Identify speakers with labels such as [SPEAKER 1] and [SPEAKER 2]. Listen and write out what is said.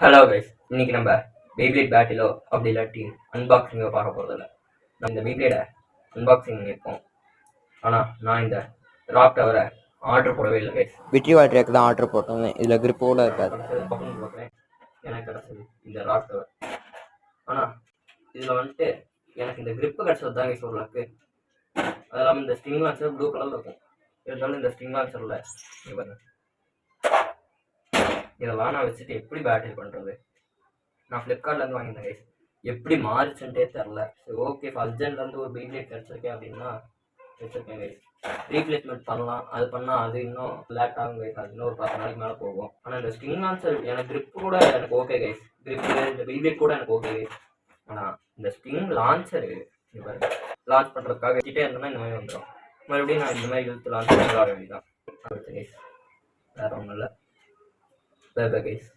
[SPEAKER 1] Hello guys, இன்னைக்கு நம்ம பெய்ப்ளேட் பேட்டிலோ அப்படி இல்லாட்டி அன்பாக்சிங்கோ பார்க்க போகிறதில்ல. நான் இந்த பெய்ப்ளேடை அன்பாக்சிங் பண்ணியிருக்கோம். ஆனால் நான் இந்த ராக் டவரை ஆர்டர் போடவே இல்லை கைஸ்.
[SPEAKER 2] விட்ரி வாட்டருக்கு தான் ஆர்டர் போட்டோம். இதில் கிரிப்போட இருக்காது.
[SPEAKER 1] பக்கம் பார்க்குறேன், எனக்கு கிடச்சது இந்த ராக் டவர். ஆனால் இதில் வந்துட்டு எனக்கு இந்த கிரிப்பு கிடச்சது தான் கைஸ் ஒரு லக்கு. அது இல்லாமல் இந்த ஸ்ட்ரிங் லான்ச்சர் ப்ளூ கலரில் இருக்கும். இருந்தாலும் இந்த ஸ்ட்ரிங் லான்ச்சரில் பாருங்க, இதெல்லாம் நான் வச்சுட்டு எப்படி பேட்டில் பண்ணுறது? நான் ஃப்ளிப்கார்ட்லேருந்து வாங்கியிருந்தேன் கைஸ். எப்படி மாறிச்சுன்ட்டே தெரில. சரி, ஓகே, அர்ஜென்ட்லேருந்து ஒரு பெய்ப்ளேட் கிடச்சிருக்கேன் அப்படின்னா வச்சுருக்கேன் கைஸ். ரீப்ளேஸ்மெண்ட் பண்ணலாம், அது பண்ணால் அது இன்னும் லேட் ஆகும் கைஸ். அது இன்னும் ஒரு 10 நாளைக்கு மேலே போகும். ஆனால் இந்த ஸ்ட்ரிங் லான்ச்சர் எனக்கு கிரிப்பு கூட எனக்கு ஓகே கைஸ். கிரிப்பு இந்த பெய்ப்ளேட் கூட எனக்கு ஓகே கைஸ். ஆனால் இந்த ஸ்ட்ரிங் லான்ச்சரு லான்ச் பண்ணுறதுக்காக வச்சுட்டே இருந்தோம்னா இந்த மாதிரி வந்துடும். மறுபடியும் நான் இந்த மாதிரி இழுத்து லான்ச் பண்ணி விளாட வேண்டியதான். அடுத்து கைஸ் வேறு ஒன்றும் இல்லை. Bye bye guys.